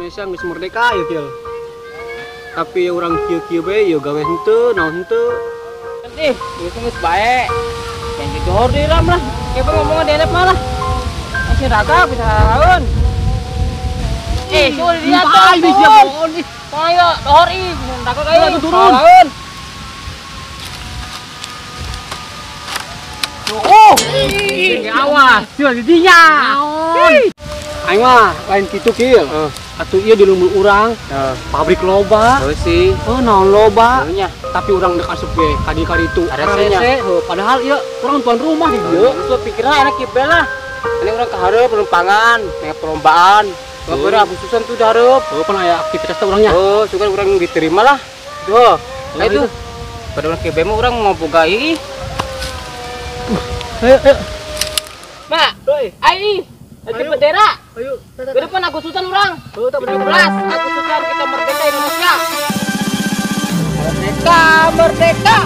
Indonesia geus merdeka ya kieu. Tapi orang kieu-kieu bae ya gawe henteu, naon henteu. Ih, itu geus bae. Yang didohor di ram lah. Kayak ngomongnya delep malah. Masih raga bisa lawan. Sudah dia turun. Ayo, dohor ih, raga kayak turun. Lawan. Oh, awas, jual di dinya. Aing mah lain kitu kieu. Atuh ieu di lumbur urang, pabrik loba. heuh sih. Naon loba. Heuhnya. Tapi urang deuk asup ge ka ditu. Ada sese. Padahal ieu urang tuan rumah di dieu. Itu pikirnya enak kieu lah. Ini orang kehareup penumpangan, naik perlombaan. Babeur Agustusan tuh hareup. Pan aya aktivitas teh urangnya. Suka urang diterima lah. Tuh. Nah itu. Pada urang kieu bae mah urang mau boga ieu. Ayo. Mak, ayo. Nanti bendera. Ayo. Ke depan Agustusan urang. 17 Agustusan kita merdeka Indonesia. Merdeka, merdeka.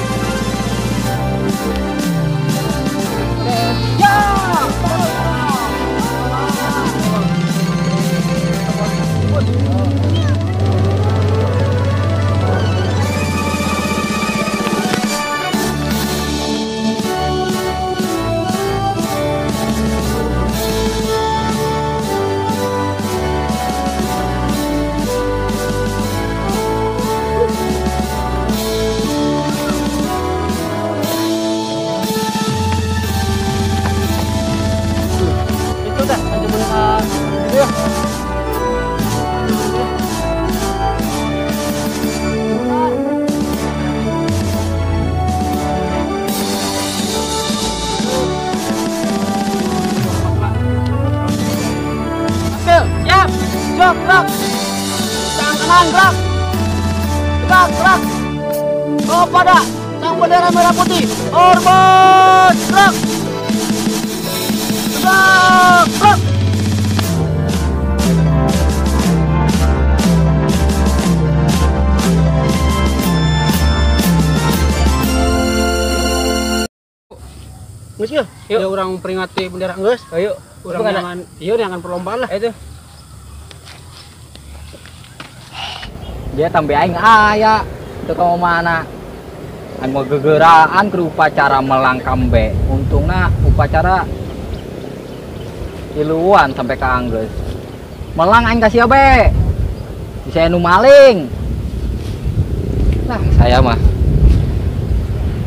Gerak. Tangan kanan gerak. Gerak. Oh pada sang bendera merah putih. Orbit gerak. Gerak. Geus yuk. Ya urang peringati bendera geus. Ayo. Urang jangan perlombaan lah. Itu. Dia tambah aing aya teu ka mana aing mau gegeraan ke upacara melangkam be untungna upacara iluan sampai ke anggeus melang aing kasih be bisa nu maling lah saya mah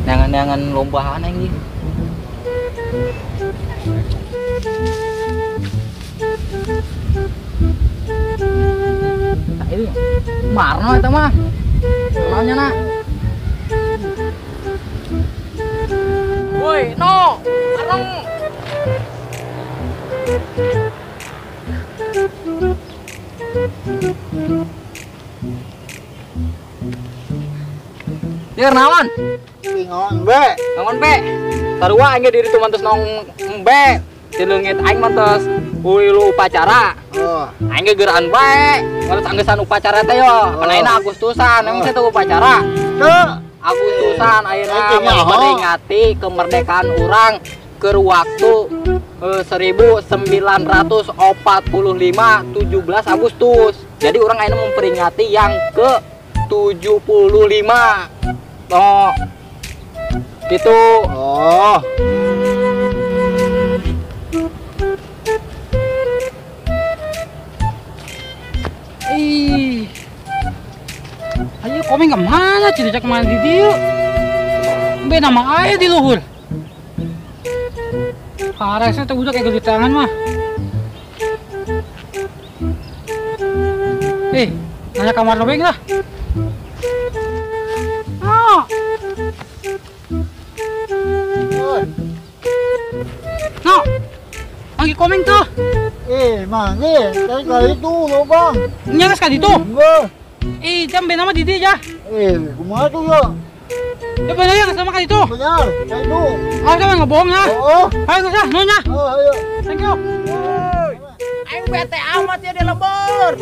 neangan lombaan aing ini marno itu mah namanya nak woi no areng Dir naon ngon be sarua aing diri tuh mantos nong be di leungit aing mantos ulu upacara aing gegeraan bae ngeus anggesan upacara teh yo panaina Agustusan emang saya tuh upacara Agustusan ayeuna memperingati kemerdekaan urang ke waktu 1945 17 Agustus jadi urang ayeuna memperingati yang ke 75 oh gitu ayo komeng kemana cicak mandi dia be nama aja di luhur parasnya tuh udah kayak di tangan mah nanya kamar lobeng lah no lagi komeng tuh Mangge, tadi kali itu lo bang. Nyaris kali itu? Enggak. Jam nama Didi aja. Kumaha tuh ya? Ya bener ya sama kali itu? Benar, kali itu. Kamu nggak bohong ya? Ayo kesah, nyonya. Ayo. Thank you. Aing bete amat ya di lembur.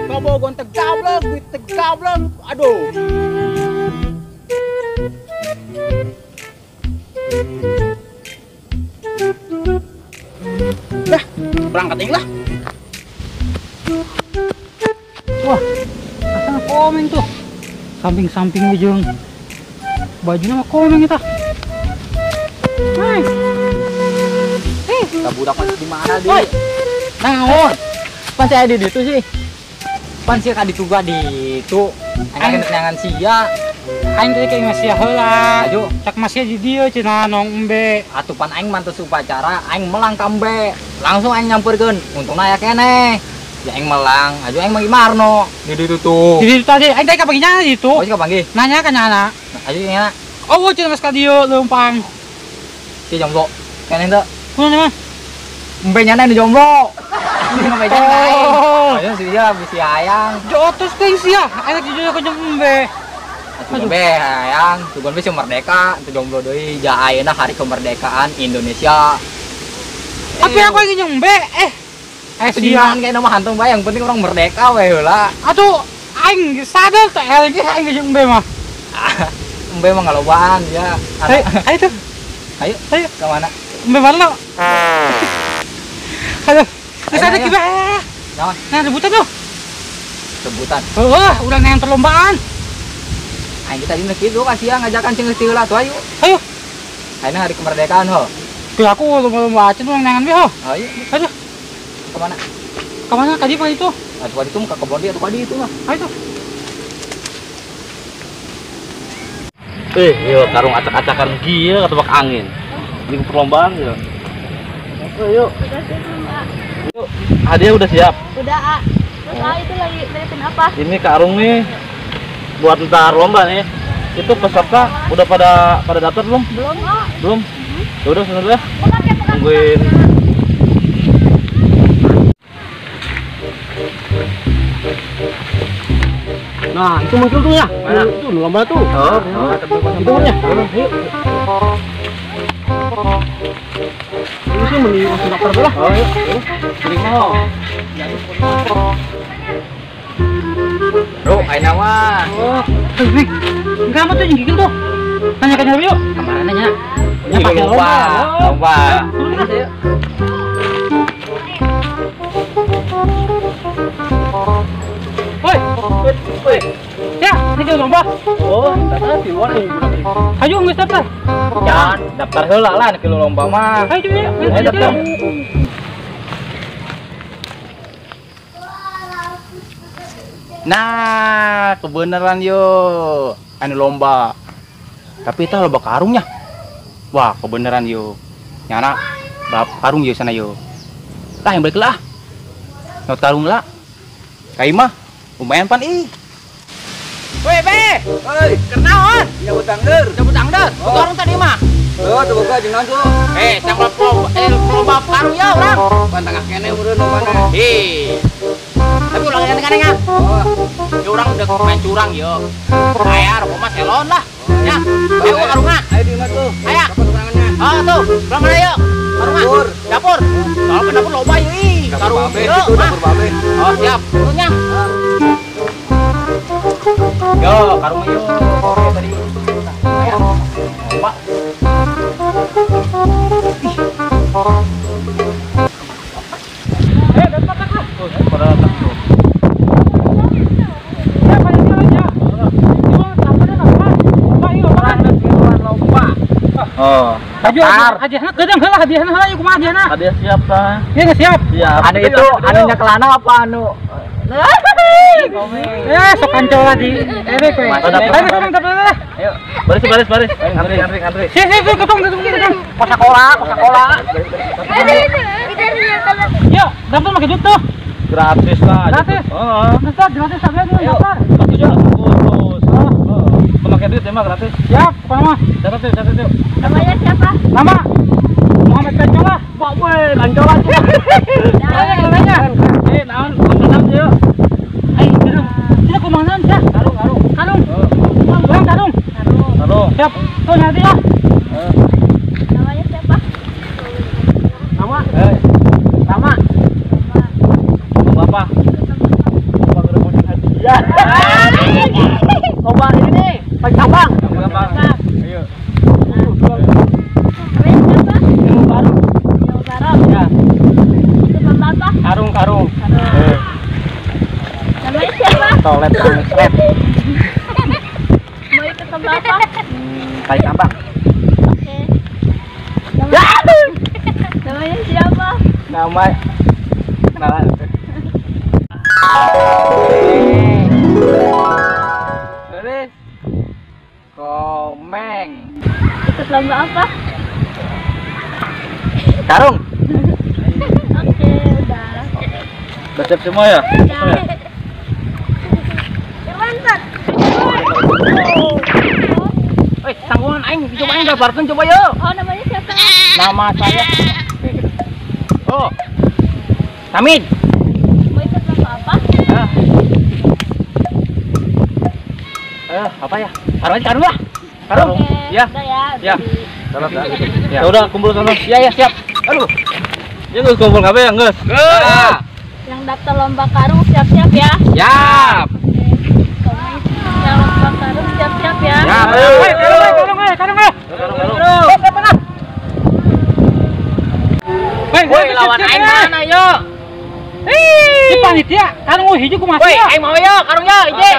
Bobogon tegablok, duit tegablok. Aduh. Dah, berangkat lah. Wah, asal komeng tuh. Samping-samping ujung. Bajunya mah komeng kita. Hai. Kita budak masih di mana di? Woi. Naon? Pan saya di situ sih. Pan sih kadi tuga di itu. Aing kenangan sia. Aing teh kayak masih heula. Ayo, Cak masih di dieu cenah nong embe. atuh pan aing mantos upacara, aing melang kambe. Langsung aing nyamperkeun. Untungna aya keneh. Ya aing melang, aja aing magi marno. Di ditu tuh. Jadi tadi aing teh kapanggihnya di itu. Oh, sih kapanggih. Nanya kan nyana. Ayo nya. Oh, cenah mas ka dieu leumpang. Si jomblo. Keneh teh. Kunaon mah? Embe nyana di jomblo. Embe nyana aing. Oh. Ayo sih dia bisi ayang. Jotos teh sia. Aing jujur ka jeung embe. Aduh be ayang, tugon bisa merdeka, itu jomblo deui. Ja ayeuna hari kemerdekaan Indonesia. Tapi aku lagi nyembe. Sia Sia. kayak nama hantung bae, yang penting orang merdeka we heula. Atuh aing sadar teh lagi aing jeung embe mah. Embe mah ngalobaan ya. Ayo tuh. Ayo, Ayo. ke mana? Embe mana? Aduh. Geus ada Ayo, kiba. Naon? Nah, rebutan tuh. Sebutan. Udah yang perlombaan. Aing kita dina kitu kasihan ngajakan cing geus heula tuh ayo. Ayo. Ayeuna hari kemerdekaan ho. Tuh aku lomba acen yang nangan we ho. Ayo, Ayo. ke mana? Ka mana ka dieu itu? Atuh kadi itu mah ka kebon dia atuh kadi itu mah. Ayo tuh. Yo karung acak-acakan gieu ketebak angin. Ini perlombaan ya. Yuk. Yuk. Hadiah udah siap. Udah, A. Terus A itu lagi liatin apa? Ini karung nih buat ntar lomba nih. Itu peserta udah pada daftar belum? Belum, A. Belum. Ya udah sana dulu ya. Bukan. Tungguin. Nah, itu muncul tuh ya. Itu lomba tuh. Itu punya. Yuk. Ini sih mending langsung daftar dulu lah. Yuk. Terima. Bro, ayeuna mah. Oh, Rik. Enggak mah tuh yang gigil tuh. Tanyakan dulu yuk. Kemana nya? Ya, pakai Lomba. Lomba. Ayo. Woi. Ya, ini kan lomba. Oh, daftar di luar nih. Ayo geus daftar. Jangan daftar heula lah ke lomba mah. Ayo coba ya. Ayo daftar. Nah, kebenaran yo. Anu lomba. Tapi itu lomba karungnya. Wah, kebenaran yo. Nyana berapa karung yo sana yo. Lah yang balik lah. Not karung lah. Kai mah lumayan pan ih. Weh, Be. Hei, Kenaon? nyambut tangger. Cabut angder. Karung tadi mah. Oh, tuh buka jeung nantu. Sang lomba karung ya urang. Pantang kene meureun mana. Tapi ulang kan Oh, ya urang udah main curang yo. Aya rokok mah selon lah. Ya, ayo karungan. ayo di mana tuh? Aya. Dapat tangannya. Oh tuh, pulang mana yuk? Karungan. Dapur. Kalau ke dapur lomba yuk. Karung babe, yuk. itu dapur babe. Oh siap, turunnya. Yo, karung yuk. Oke tadi. Aya. Lomba. Dapat lah. Pada datang tuh. Ya, paling dia aja. Cuma tampaknya apa? Lomba yuk, Lomba. Oh, Ayo, hadiahna gedang heula hadiahna heula yuk kumaha hadiahna? hadiah siap tah. Iya enggak siap? Siap. Anu itu, anunya kelana apa anu? Sok kancol lagi. Kowe. Ayo datang dapat. Ayo, baris. Antri. Sini ketong. Kosakola. Yuk, daftar pakai duit tuh. Gratis lah. Gratis? Oh. Daftar gratis saja dulu Ayo, daftar. satu aja. Terus. Pemakai duit emang gratis. Siap, mana? Catat yuk. Namanya siapa? Nama Muhammad Kancola. Pak boy, lancolan. Namanya. Naon, makanan yuk. Ayo, gedung. Sini kumaha ya? Karung. Kurang karung. Halo. Siap. Tuh nanti ya. Namanya siapa? Nama. Sama. Bapak. Bapak udah mau hadiah. Coba ini nih, pakai cabang. Ayo. Namanya siapa? Ilmu baru. Yang Barok. Ya. Itu Bapak apa? Karung. Namanya siapa? toilet red. Mau ikut lomba apa? Tarik tambang. Oke. Namanya siapa? Nama kenalan. Terus komeng. Ikut lomba apa? Karung. Oke, udah. Udah siap semua ya? Ya. Mantap. Woi, tanggungan aing cobain gambarkeun coba yuk. Oh, namanya siapa? Nama saya. Oh. Hamid. Mau ikut lomba apa? Apa ya? Karung lah. Karung. Oke, Ya. udah ya. Ya. Salah dah. Ya. Ya udah kumpul sana. Ya siap. Aduh. Ya geus kumpul kabeh ya, geus. Yang daftar lomba karung siap-siap ya. Siap. Yang lomba karung siap-siap ya. Ya. Karung. Woi, lawan aing mana yuk? Si panitia, karung hiji kumaha? Woi, aing mau yuk, karung yuk, ije.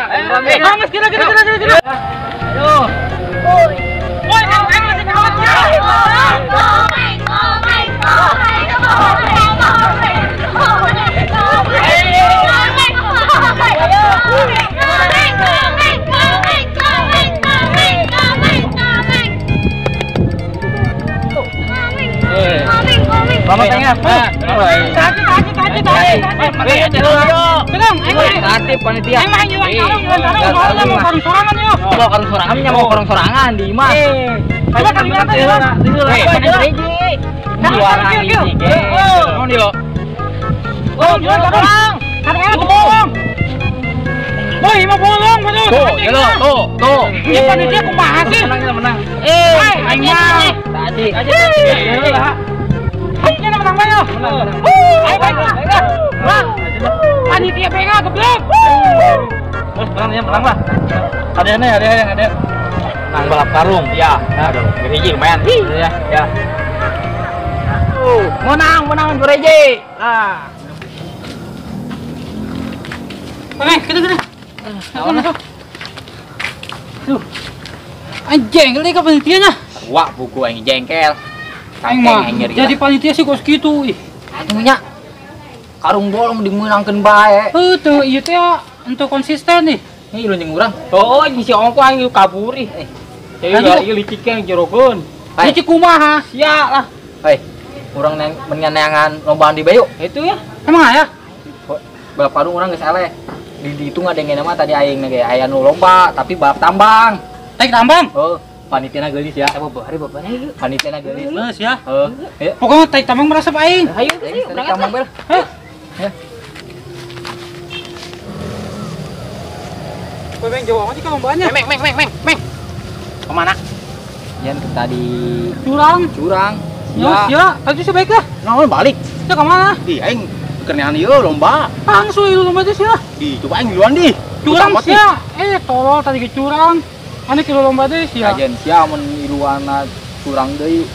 Hangus kira. Ayo. Woi, aing masih kawat ya. Selamat tanya. Tadi. Tenang, Tatip panitia. aing mah nyuwan karung, mau karung sorangan yuk. Kalau karung sorangan nya mau karung sorangan di imah. Coba karung nyata ya. Juara hiji ge. Naon yuk? Oh, jual karung. Karung enak bolong. Woi, mah bolong, betul. Tuh. Ini panitia kumaha sih? Menang. Aing mah. Tadi. Aing menang bae yo. Ayo baik. Panitia pengen geblek. Menang lah. Ada. Nang balap karung. Ya, aduh, hiji lumayan. Ya. Menang juara hiji. Lah. Oke, kita. Tuh. Anjing, kali ka panitianya. Wah, buku aing jengkel. Aing mah jadi panitia sih kos kitu ih. atunya karung bolong dimenangkeun bae. Heuh, ieu teh untuk konsisten nih. Ini lu jeung urang. Oh, ngisi ongko aing kaburi. Aduh. Ieu licik yang jerogeun. Licik kumaha? Sia lah. Hei, urang menyan neangan lombaan di Bayu. Itu ya. Emang aya? Balap karung urang geus eleh. Di itu ngadengena mah tadi aing ge aya nu lomba tapi balap tambang. Tarik tambang? Oh, panitiana geulis ya. Hari bapana ieu. Panitiana geulis. Geus ya. Heeh. Pokoknya tarik tambang merasa aing. Hayu, tarik tambang bel. Ya. Bebeng jauh amat ka lombanya. Meng. Kemana? Yan kita di Curang. Ya, tadi sebaik lah. Naon balik? Kita ke mana? Di aing kenean ieu lomba. Langsung itu lomba teh sia. Di coba aing duluan di. Curang sia. Tolol tadi ke curang. Ane kilo lomba teh sia. Ajen sia mun iluana curang deui.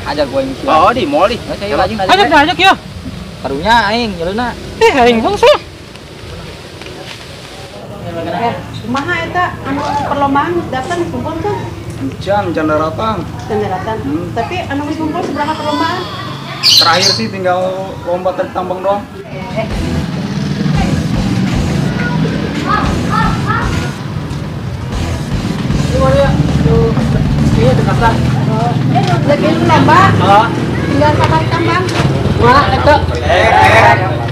Ajar gua ini sia. Oh, di mall di. Saya lajeng Ajak ya. karunya aing nyeulna. Aing langsung. Kumaha eta anu perlombaan daftar kumpul tuh Can datang. daratan. Tapi anu geus kumpul seberapa perlombaan? Terakhir sih tinggal lomba tarik tambang doang. Lagi lomba. Tinggal tarik tambang. Wah, eta.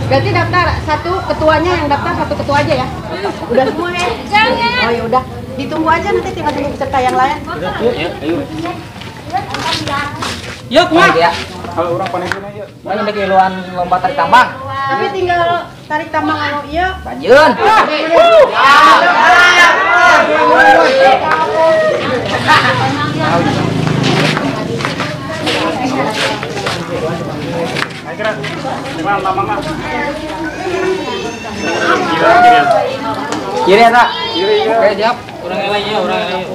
Berarti daftar satu ketuanya yang daftar satu ketua aja ya? Udah semua ya? Oh ya udah. Ditunggu aja nanti tinggal peserta yang lain. Ayo. Ya, kumaha? Ya. Kalau orang panitia ya. Aing lagi iluan lomba tarik tambang. Tapi tinggal tarik tambang anu ieu. Banjeun. Kiri ya, Kak? Kiri. Oke, siap. Orang lainnya.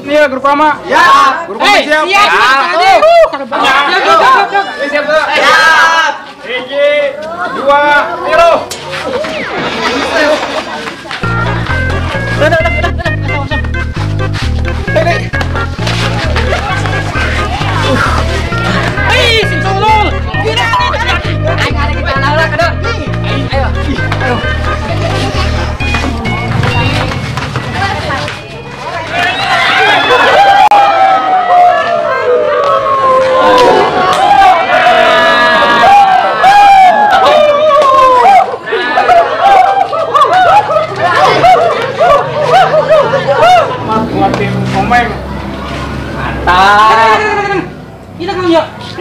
Iya, grup lama. Ya, grup lama siap. Siap. Siap. Siap. Hiji, dua, tilu.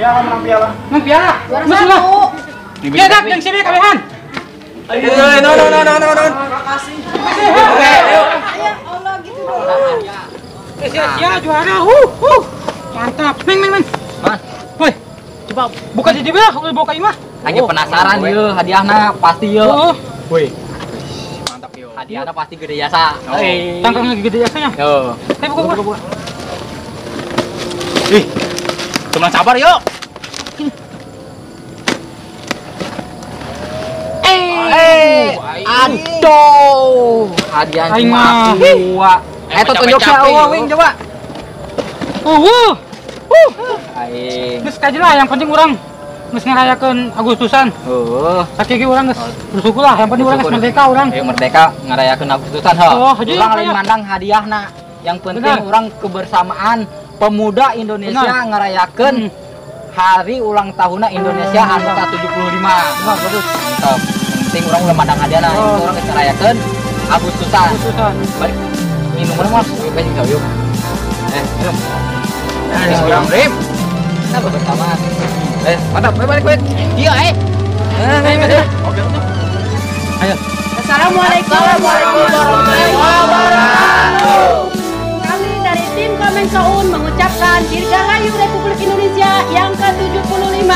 Piala menang piala. Menang piala. Juara satu. Ya dak yang sini kalian. Ayo, no. Makasih. Ayo Allah gitu dong. Ya juara. Mantap. Meng. Woi. Coba buka di dia, buka imah. Aing penasaran ieu hadiahna pasti ieu. Woi. Mantap ieu. Hadiahna pasti gede jasa. Tangkangnya gede jasanya. Yo. Ayo buka. Ih. Cuma sabar yuk. Aduh. Hadiah cuma 2. Itu tunjuknya wing coba. Aing. Geus kaji lah, yang penting orang geus ngarayakeun Agustusan. Sakieu urang geus bersyukur lah, yang penting urang geus merdeka urang. Merdeka ngarayakeun Agustusan he. Urang lain mandang hadiahna. Yang penting urang kebersamaan pemuda Indonesia ngarayakeun hari ulang tahunna Indonesia anu ke-75. Bagus. Mantap. Yang penting urang ulah mandang hadiahna, urang geus ngarayakeun Agustusan. Balik minum mah bae jeung yuk. Minum. Nah, Rim. Kita bersama. Mantap, balik. Iya, Oke. Ayo. Assalamualaikum warahmatullahi wabarakatuh. Kami dari tim Kemensaun mengucapkan Dirgahayu Republik Indonesia yang ke-75.